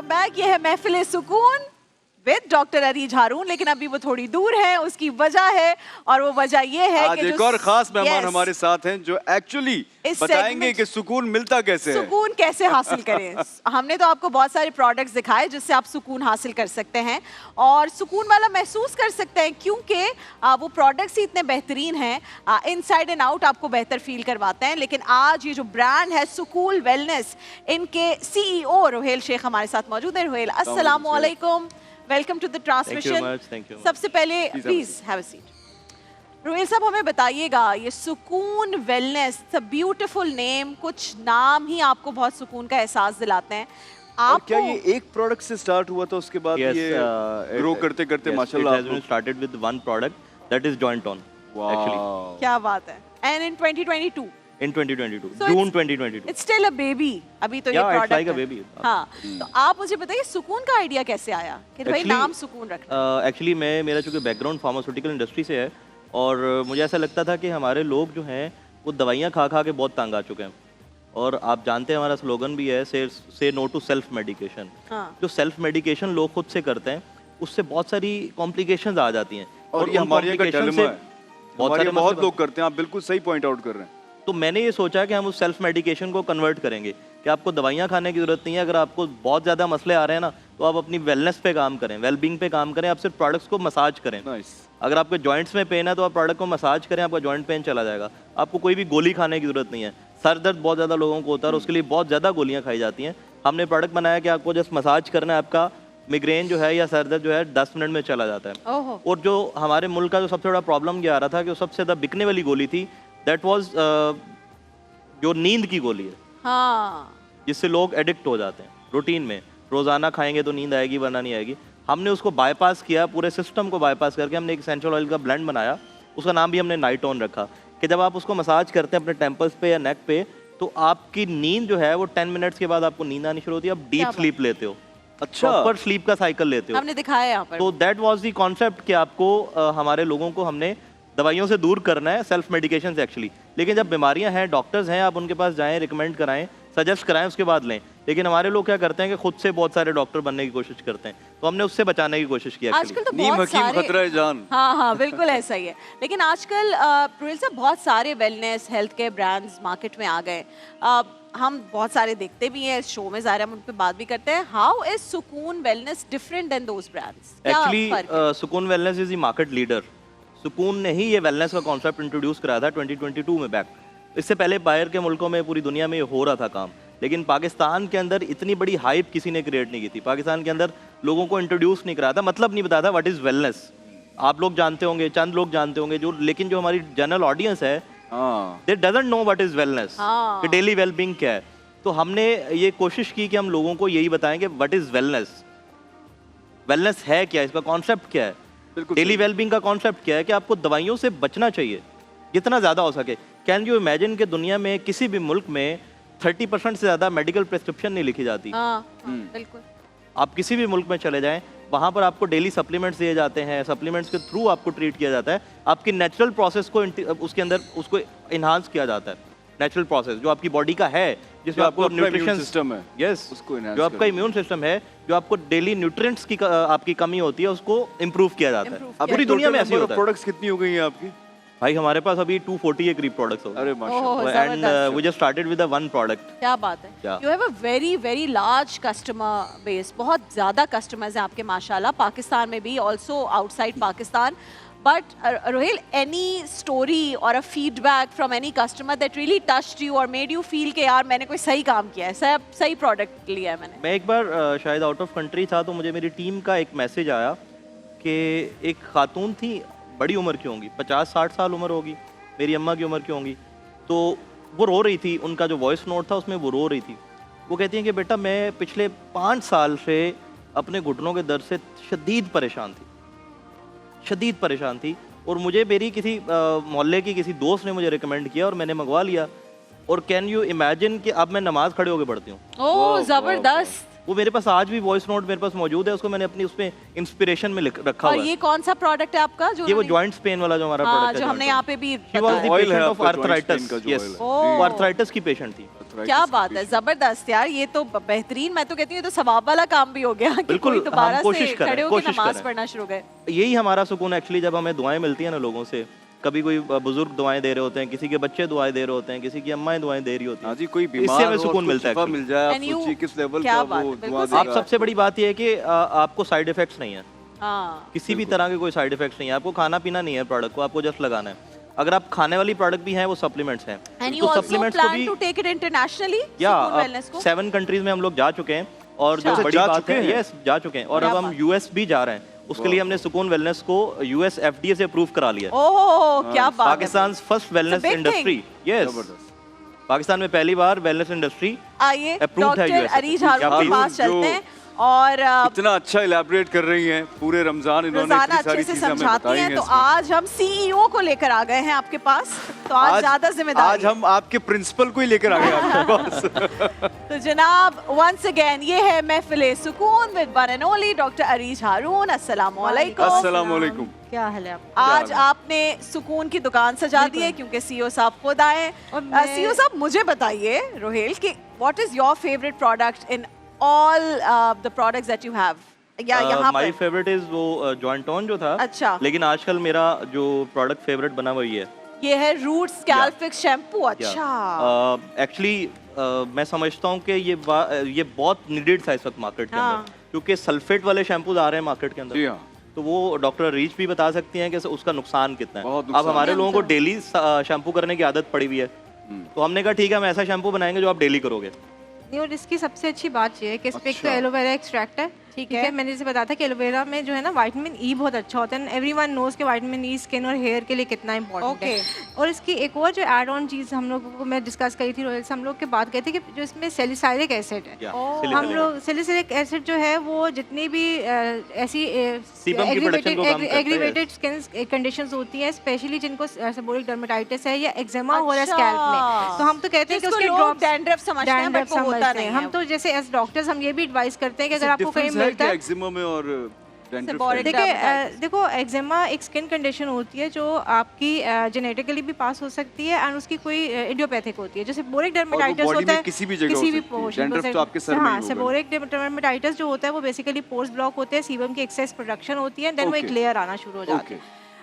Welcome back. ये है महफिल सुकून विद डॉक्टर अरीज हारून, लेकिन अभी वो थोड़ी दूर है, उसकी वजह है और वो वजह ये है आज कि एक और खास मेहमान हमारे साथ हैं जो एक्चुअली इस बताएंगे कि सुकून मिलता कैसे है। सुकून कैसे हासिल करें। हमने तो आपको बहुत सारे प्रोडक्ट्स दिखाए जिससे आप सुकून हासिल कर सकते हैं और सुकून वाला महसूस कर सकते हैं, क्योंकि वो प्रोडक्ट्स ही इतने बेहतरीन हैं, इनसाइड एंड आउट आपको बेहतर फील करवाते हैं। लेकिन आज ये जो ब्रांड है सुकून वेलनेस, इनके सीईओ रोहेल शेख हमारे साथ मौजूद है। रोहेल, अस्सलाम वालेकुम, वेलकम टू द ट्रांसमिशन। सबसे पहले please have a seat. Rohel साहब, हमें बताइएगा ये सुकून वेलनेस, ब्यूटीफुल नेम, कुछ नाम ही आपको बहुत सुकून का एहसास दिलाते हैं। और क्या ये एक प्रोडक्ट से स्टार्ट हुआ था, उसके बाद ये ग्रो करते करते माशाल्लाह it has been started with one product that is joint on actually क्या बात है। And in 2022 in 2022 So June 2022 it's still a baby, अभी तो ये Yeah, it's product like a baby. हाँ, तो आप मुझे बताइए सुकून का आइडिया कैसे आया कि भाई Actually, नाम सुकून रखना। एक्चुअली मेरा चूंकि बैकग्राउंड फार्मास्यूटिकल इंडस्ट्री से है और मुझे ऐसा लगता था कि हमारे लोग जो हैं वो दवाइयाँ खा खा के बहुत तंग आ चुके हैं। और आप जानते हैं हमारा स्लोगन भी है से नो टू सेल्फ मेडिकेशन। जो सेल्फ मेडिकेशन लोग खुद से करते हैं उससे बहुत सारी कॉम्प्लिकेशंस आ जाती हैं और ये हमारे यहाँ का डिलेमा है। बहुत लोग करते हैं, आप बिल्कुल सही पॉइंट आउट कर रहे हैं। तो मैंने ये सोचा कि हम उस सेल्फ मेडिकेशन को कन्वर्ट करेंगे कि आपको दवाइयाँ खाने की जरूरत नहीं है। अगर आपको बहुत ज़्यादा मसले आ रहे हैं ना, तो आप अपनी वेलनेस पे काम करें, वेलबींग पे काम करें। आप सिर्फ प्रोडक्ट्स को मसाज करें। अगर आपके जॉइंट्स में पेन है तो आप प्रोडक्ट को मसाज करें, आपका जॉइंट पेन चला जाएगा। आपको कोई भी गोली खाने की जरूरत नहीं है। सर दर्द बहुत ज़्यादा लोगों को होता है और उसके लिए बहुत ज़्यादा गोलियाँ खाई जाती हैं। हमने प्रोडक्ट बनाया कि आपको जस्ट मसाज करना है, आपका मिग्रेन जो है या सर दर्द जो है 10 मिनट में चला जाता है। और जो हमारे मुल्क का जो सबसे बड़ा प्रॉब्लम ये आ रहा था कि सबसे ज़्यादा बिकने वाली गोली थी, दैट वॉज जो नींद की गोली है। हाँ, जिससे लोग एडिक्ट हो जाते हैं। रूटीन में रोजाना खाएंगे तो नींद आएगी वरना नहीं आएगी। हमने उसको बाईपास किया, पूरे सिस्टम को बाईपास करके हमने एक एसेंशियल ऑयल का ब्लेंड बनाया। उसका नाम भी हमने नाइट ऑन रखा कि जब आप उसको मसाज करते हैं अपने टेम्पल्स पे या नेक पे, तो आपकी नींद जो है वो 10 मिनट्स के बाद आपको नींद आनी शुरू होती है। आप डीप स्लीप लेते हो, अच्छा, प्रॉपर स्लीप का साइकिल लेते हो। हमने दिखाया यहाँ पर। तो दैट वाज द कॉन्सेप्ट कि आपको हमारे लोगों को हमने दवाइयों से दूर करना है, सेल्फ मेडिकेशन से एक्चुअली। लेकिन जब बीमारियां हैं, डॉक्टर्स हैं, आप उनके पास जाएं, रिकमेंड कराएं, सजेस्ट कराएं, उसके बाद लें। लेकिन हमारे लोग क्या करते हैं कि खुद से बहुत सारे डॉक्टर बनने की कोशिश करते हैं, तो हमने उससे बचाने की कोशिश की। आजकल तो नीम बहुत हकीम सारे, खतरा है जान। हाँ हाँ बिल्कुल ऐसा ही है। लेकिन आजकल रोहेल साहब बहुत सारे wellness health care brands market में आ गए। हम बहुत सारे देखते भी हैं, इस शो में ज़ाहिर हम उन पर बात भी करते हैं। How is Sukoon wellness different than those brands? Actually Sukoon wellness is the market leader. Sukoon ने ही ये वेलनेस का कॉन्सेप्ट इंट्रोड्यूस कराया था 2022 में बैक। इससे पहले बाहर के मुल्कों में, पूरी दुनिया में ये हो रहा था काम, लेकिन पाकिस्तान के अंदर इतनी बड़ी हाइप किसी ने क्रिएट नहीं की थी। पाकिस्तान के अंदर लोगों को इंट्रोड्यूस नहीं कराया था, मतलब नहीं बताया था व्हाट इज वेलनेस। आप लोग जानते होंगे, चंद लोग जानते होंगे जो, लेकिन जो हमारी जनरल ऑडियंस है दे doesn't know what is wellness, कि डेली वेलबींग क्या है। तो हमने ये कोशिश की कि हम लोगों को यही बताएंगे व्हाट इज वेलनेस, वेलनेस है क्या, इसका कॉन्सेप्ट क्या है, डेली वेलबींग का कॉन्सेप्ट क्या है, कि आपको दवाइयों से बचना चाहिए जितना ज़्यादा हो सके। कैन यू इमेजिन कि दुनिया में किसी भी मुल्क में 30% से ज़्यादा मेडिकल प्रिस्क्रिप्शन नहीं लिखी जाती। बिल्कुल। आप किसी भी मुल्क में चले जाएं, वहाँ पर आपको डेली सप्लीमेंट्स दिए जाते हैं, सप्लीमेंट्स के थ्रू आपको ट्रीट किया जाता है। आपकी नेचुरल प्रोसेस को उसके अंदर उसको इन्हांस किया जाता है। नेचुरल प्रोसेस जो आपकी बॉडी का है, जिसमें आपको न्यूट्रिशन सिस्टम है, यस, जो आपका इम्यून सिस्टम है, जो आपको डेली न्यूट्रिएंट्स की आपकी कमी होती है, उसको इम्प्रूव किया जाता है। पूरी दुनिया में ऐसे होता है। प्रोडक्ट्स कितनी हो गई हैं आपकी? भाई हमारे पास अभी 240 के करीब प्रोडक्ट्स हो गए। अरे माशाल्लाह। And we just started with one product. क्या बात है। You have a very very large customer base, बहुत ज़्यादा कस्टमर्स हैं आपके माशाल्लाह, पाकिस्तान में भी, also outside Pakistan. But Rohel, any story or a feedback from any customer that really touched you or made you feel कि यार मैंने कोई सही काम किया है, सही प्रोडक्ट लिया है मैंने? मैं एक बार शायद आउट ऑफ कंट्री था, तो मुझे मेरी टीम का एक मैसेज आया कि एक खातून थी, बड़ी उम्र की होंगी, 50-60 साल उम्र होगी, मेरी अम्मा की उम्र की होंगी। तो वो रो रही थी, उनका जो वॉइस नोट था उसमें वो रो रही थी। वो कहती हैं कि बेटा मैं पिछले 5 साल से अपने घुटनों के दर्द से शदीद परेशान थी, और मुझे मेरी किसी मोहल्ले की किसी दोस्त ने मुझे रिकमेंड किया और मैंने मंगवा लिया। और कैन यू इमेजिन कि अब मैं नमाज खड़े होकर पढ़ती हूँ। ओह ज़बरदस्त। वो मेरे पास आज भी वॉइस नोट मेरे पास मौजूद है, उसको मैंने अपनी उसमें इंस्पिरेशन में रखा और हुआ है। ये कौन सा प्रोडक्ट है आपका जो ये वो जॉइंट पेन वाला जो हमारा प्रोडक्ट है, जो हमने यहाँ पे भी She was the Oil है patient of आपका joint arthritis. pain का जो Yes. oil है। वो आर्थराइटिस की पेशेंट थी। क्या बात है, जबरदस्त यार, ये तो बेहतरीन। मैं तो कहती हूँ ये तो सवाब वाला काम भी हो गया कि बिल्कुल, कोई दोबारा हम कोशिश से करें, खड़े होकर कोशिश नमाज करें। पढ़ना शुरू गए। यही हमारा सुकून एक्चुअली, जब हमें दुआएं मिलती हैं ना लोगों से, कभी कोई बुजुर्ग दुआएं दे रहे होते हैं, किसी के बच्चे दुआएं दे रहे होते हैं, किसी की अम्माएं दुआएं दे रही होती हाँ हैं, जी, कोई इससे बीमार हमें हो, सुकून उसको मिलता है शिफा actually। मिल जाए, आप And you- सोचिए किस लेवल क्या का बात वो है, दुआ बिल्कुल देगा। आप सबसे बड़ी बात यह है कि आपको साइड इफेक्ट्स नहीं है, हाँ, किसी भी तरह के कोई साइड इफेक्ट्स नहीं है, आपको खाना पीना नहीं है प्रोडक्ट को, आपको जस्ट लगाना है। अगर आप खाने वाली प्रोडक्ट भी हैं, वो सप्लीमेंट्स हैं, एंड यू तो आल्सो सप्लीमेंट्स को प्लान भी टू टेक इट इंटरनेशनली या वेलनेस को? 7 कंट्रीज में हम लोग जा चुके हैं, और जो अच्छा, बड़ी जा बात चुके है, हैं? यस जा चुके हैं, और क्या अब हम बात। यूएस भी जा रहे हैं। उसके लिए हमने सुकून वेलनेस को यूएस एफडीए से अप्रूव करा लिया है। ओह क्या बात है, Pakistan first wellness big industry, yes जबरदस्त। पाकिस्तान में पहली बार वेलनेस इंडस्ट्री आइए approved है डॉक्टर US से। अरीज हारून क्या के please? पास चलते जो- हैं और इतना अच्छा इलेबोरेट कर रही हैं पूरे रमजान, इन्होंने रोजाना इतनी सारी अच्छे से चीजें हमें समझाती बताई हैं। हैं तो इसमें। आज हम सीईओ को लेकर आ गए हैं आपके पास, तो आज ज्यादा जिम्मेदारी आज हम आपके प्रिंसिपल को ही लेकर आ गए आपके पास। तो जनाब वंस अगेन ये है Mehfile Sukoon with one and only doctor Areez Haroon. अस्सलाम वालेकुम। अस्सलाम वालेकुम। क्या हाल है आपका? आज आपने सुकून की दुकान सजा दी है क्योंकि सीईओ साहब खुद आए। और मैं- सीईओ साहब मुझे बताइए रोहेल कि what is your favourite product in all the products that you have या यहाँ माय पर? फेवरेट इज वो जॉइंट टोन जो था, अच्छा। लेकिन आजकल मेरा जो प्रोडक्ट फेवरेट बना वही है। ये है रूट स्कैल्प फिक्स शैम्पू। अच्छा, एक्चुअली मैं समझता हूँ कि ये बहुत नीडेड था इस वक्त मार्केट के हाँ। अंदर, क्योंकि सल्फेट वाले शैम्पूज आ रहे हैं मार्केट के जी अंदर। हाँ, तो वो डॉक्टर रीच भी बता सकती हैं कि उसका नुकसान कितना है। बहुत अब नुकसान हमारे है। लोगों को डेली शैम्पू करने की आदत पड़ी हुई है, तो हमने कहा ठीक है हम ऐसा शैम्पू बनाएंगे जो आप डेली करोगे। नहीं, और इसकी सबसे अच्छी बात ये है कि इस पे एक तो अच्छा। एलोवेरा एक्सट्रैक्ट है, ठीक है। मैंने जैसे बताया था कि एलोवेरा में जो है ना विटामिन ई बहुत अच्छा होता है। एवरीवन नोज कि विटामिन ई स्किन और हेयर के लिए कितना इंपॉर्टेंट है। और इसकी एक और जो ऐड ऑन चीज़ हम लोगों को मैं डिस्कस करी थी रोहित से, हम लोग के बात कहते हैं कि जो इसमें सैलिसाइलिक एसिड है, हम लोग सैलिसाइलिक एसिड जो है वो जितनी भी ऐसी Sebum की production को कम करता है। एग्रीवेटेड स्किन कंडीशंस होती हैं, स्पेशली जिनको सेबोरिक डर्मेटाइटिस है या एक्जिमा हो रहा है स्कैल्प में, तो हम तो कहते हैं कि उसके ड्रॉप्स डैंड्रफ समझते हैं बट वो होता नहीं है। हम तो जैसे एज डॉक्टर्स हम ये भी एडवाइस करते हैं कि अगर आपको कहीं मिलता है, एक्जिमा में और dandruff Seborrheic है? dermatitis। देखो एक्जिमा एक स्किन कंडीशन होती है जो आपकी जेनेटिकली भी पास हो सकती है और उसकी कोई इडियोपैथिक होती है। जैसे बोरिक डर्मेटाइटिस body होता में है किसी भी जगह हो सकती है। portion Dandruff पे तो आपके सर में ही हाँ, होगा। सेबोरिक डर्मेटाइटिस जो होता है वो बेसिकली पोर्स ब्लॉक होते हैं, सीबम की एक्सेस प्रोडक्शन होती है, देन वो एक Okay. लेयर आना शुरू हो जाती है।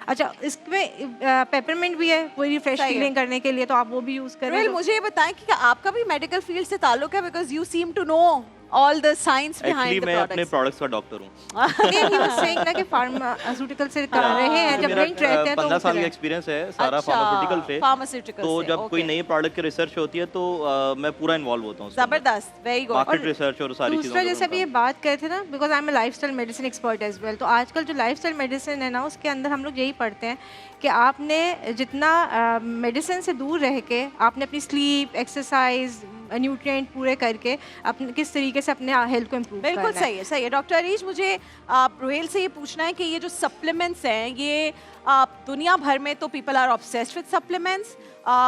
अच्छा, इसमें पेपरमिंट भी है वो रिफ्रेश सही है। फीलिंग करने के लिए, तो आप वो भी यूज करें। रोहिल मुझे ये बताएं कि क्या आपका भी मेडिकल फील्ड से ताल्लुक है, because you seem to know all the science actually behind the मैं अपने प्रोडक्ट्स। प्रोडक्ट्स का डॉक्टर हूँ। नहीं, he was saying ना कि फार्मास्यूटिकल से कर रहे हैं, जब मेरा लिंक रहते हैं तो 15 साल का वो एक्सपीरियंस है सारा फार्मास्यूटिकल से। फार्मास्यूटिकल तो जब कोई नई प्रोडक्ट की रिसर्च होती है तो मैं पूरा इन्वॉल्व होता हूँ, जबरदस्त, वेरी गुड। मार्केट रिसर्च और सारी चीज़ों दूसरा को जैसे अभी ये बात करे थे ना, because I am lifestyle medicine expert as well, तो आजकल जो लाइफस्टाइल मेडिसिन है ना उसके अंदर हम लोग यही पढ़ते हैं कि आपने जितना मेडिसिन से दूर रह के आपने अपनी स्लीप, एक्सरसाइज, न्यूट्रिएंट पूरे करके अपने किस तरीके से अपने हेल्थ को इम्प्रूव करना बिल्कुल सही है, सही है। डॉक्टर अरीज, मुझे रोहेल से ये पूछना है कि ये जो सप्लीमेंट्स हैं ये दुनिया भर में तो people are obsessed with supplements.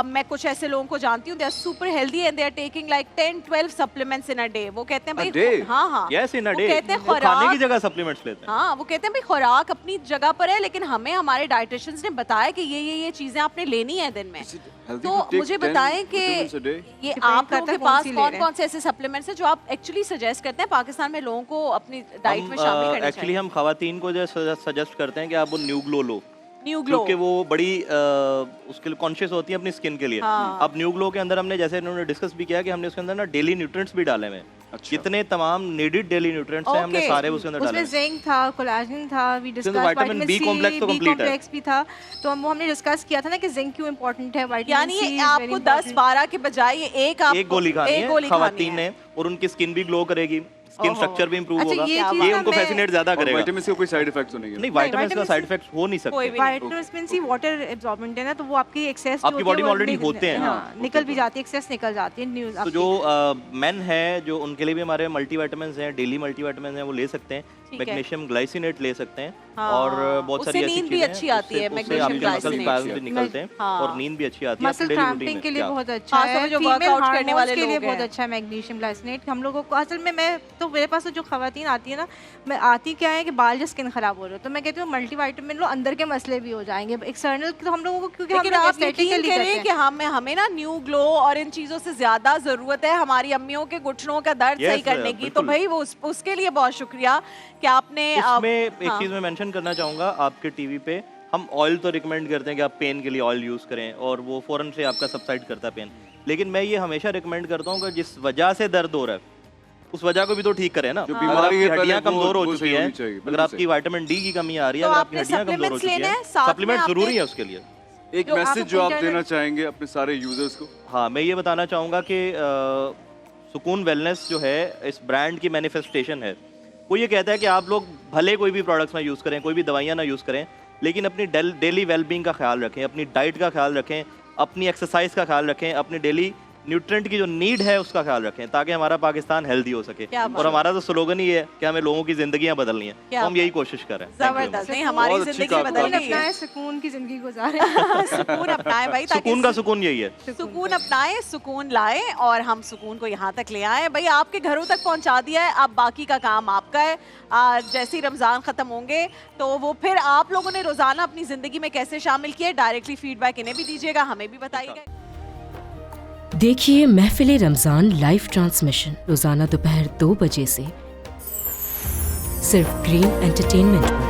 मैं कुछ ऐसे लोगों को जानती हूँ, they are super healthy and they are taking like 10-12 supplements in a day. वो कहते हैं A भाई day? हाँ हाँ, यस इन अ वो डे, कहते हैं खाने की खुराक, जगह सप्लीमेंट्स लेते हैं। हाँ वो कहते हैं भाई खुराक अपनी जगह पर है, लेकिन हमें हमारे डाइटिशियंस ने बताया कि ये चीजें आपने लेनी है दिन में। Is it healthy तो to take मुझे 10 बताएं कि vitamins a day? ये Depend आप लोगों करता के है कौन पास सी ले कौन रहे कौन से ऐसे सप्लीमेंट्स हैं जो आप एक्चुअली सजेस्ट करते हैं पाकिस्तान में लोगों को अपनी डाइट में शामिल करना एक्चुअली चाहिए? हम खवातीन को जो सजेस्ट करते हैं कि आप वो न्यू ग्लो लो, न्यू ग्लो। क्योंकि वो बड़ी उसके लिए कॉन्शियस होती है अपनी स्किन के लिए। हाँ। अब न्यू ग्लो के अंदर हमने जैसे इन्होंने डिस्कस भी किया कि हमने उसके अंदर ना डेली न्यूट्रिएंट्स भी डाले हुए हैं। अच्छा। जितने तमाम नीडेड डेली न्यूट्रिएंट्स हैं हमने Okay. सारे उसके अंदर डाले उसमें हुए हैं। जिंक था, कोलाजन था, we discuss vitamin vitamin B C, complex तो बी complete है। कॉम्प्लेक्स भी था, तो हम वो हमने डिस्कस किया था ना कि जिंक क्यों इंपॉर्टेंट है, विटामिन यानी सी ये आपको 10-12 के बजाय ये एक एक गोली खानी है खवातीन ने, और उनकी स्किन भी ग्लो करेगी, स्किन ओहो। स्ट्रक्चर भी इंप्रूव अच्छा, होगा, ये चीज़ ये ना उनको मैं- फैसिनेट ज्यादा और करेगा। विटामिन का कोई साइड इफेक्ट तो नहीं है? नहीं, विटामिन का vitamin साइड C- इफेक्ट हो नहीं कोई सकते। भी नहीं। विटामिन सी वाटर एब्जॉर्बेंट है ना, तो वो आपकी एक्सेस आपकी body में already होते हैं। हाँ, निकल भी जाती है, एक्सेस निकल जाती है न्यूज़ तो जो मेन है जो उनके लिए भी हमारे मल्टीविटामिन्स हैं, डेली मल्टीविटामिन्स हैं, वो ले सकते हैं। ठीक है। मैग्नीशियम ग्लाइसिनेट ले सकते हैं, और बहुत उससे सारी ऐसी नींद भी चीजें अच्छी हैं, आती है, उससे magnesium आपके मसल glycinate स्पैज़म से। भी निकलते हैं हाँ। और नींद भी अच्छी आती है मसल आपकी daily routine क्रैम्पिंग में। के लिए क्या? बहुत अच्छा हाँ, है, सब जो फीमेल workout करने हार्मोन्स वाले के लिए लोग बहुत हैं। अच्छा है मैग्नीशियम ग्लाइसिनेट। हम लोगों को असल में मैं तो मेरे पास तो जो खवातीन आती है ना, मैं आती क्या है कि बाल जो स्किन खराब हो रहे हो, तो मैं कहती हूँ मल्टीविटामिन लो, अंदर के मसले भी हो जाएंगे। एक्सटर्नल तो हम लोगों को, क्योंकि हम लेकिन लोग आप यकीन एस्थेटिकली करते करें हैं। कि हमें ना न्यू ग्लो और इन चीजों से ज्यादा जरूरत है हमारी अम्मियों के घुटनों का दर्द Yes, सही करने की। तो बिल्कुल। भाई वो उसके लिए बहुत शुक्रिया कि आपने उसमें एक हाँ। चीज मैं मेंशन करना चाहूंगा, आपके टीवी पे हम ऑयल तो रिकमेंड करते हैं कि आप पेन के लिए ऑयल यूज करें और वो फौरन से आपका सबसाइड करता है पेन, लेकिन मैं ये हमेशा रिकमेंड करता हूँ कि जिस वजह से दर्द हो रहा है उस वजह को भी तो ठीक करें ना। जो अगर बीमारी आपकी है पहले हड्डियां कमजोर हो वो चुकी सही है, होनी चाहिए, अगर बिल्कुल आपकी विटामिन डी की कमी आ रही है, तो अगर आपकी आपने हड्डियां कमजोर हो supplements चुकी लेने है, हैं, साथ में सप्लीमेंट आपने- जरूरी है उसके लिए। एक जो मैसेज आप जो आप internal- देना चाहेंगे अपने सारे यूजर्स को? हाँ, मैं ये बताना चाहूँगा कि सुकून वेलनेस जो है इस ब्रांड की मैनिफेस्टेशन है। वो ये कहता है कि आप लोग भले कोई भी प्रोडक्ट्स ना यूज़ करें, कोई भी दवाइयाँ ना यूज़ करें, लेकिन अपनी डेली वेलबींग का ख्याल रखें, अपनी डाइट का ख्याल रखें, अपनी एक्सरसाइज का ख्याल रखें, अपनी डेली न्यूट्रेंट की जो नीड है उसका ख्याल रखें, ताकि हमारा पाकिस्तान हेल्दी हो सके। क्या बात और हमारा तो स्लोगन ही है कि हमें लोगों की जिंदगियां बदलनी है, क्या तो हम यही बात। कोशिश कर रहे हैं। Thank you very much। जबरदस्त, नहीं हमारी बहुत अच्छी जिंदगी बात बदल आपने गई है। अपनाएं, सुकून की जिंदगी गुजारें। सुकून अपनाएं भाई, ताकि सुकून का सुकून यही है। सुकून अपनाएं, सुकून लाएं और हम सुकून को यहाँ तक ले आए। भाई आपके घरों तक पहुँचा दिया है, अब बाकी का काम आपका है। जैसे ही रमज़ान ख़त्म होंगे तो वो फिर आप लोगों ने रोज़ाना अपनी ज़िंदगी में कैसे शामिल किया, डायरेक्टली फीडबैक इन्हें भी दीजिएगा, हमें भी बताइएगा। देखिए महफिल रमज़ान लाइव ट्रांसमिशन रोज़ाना दोपहर 2 बजे से सिर्फ ग्रीन एंटरटेनमेंट पर।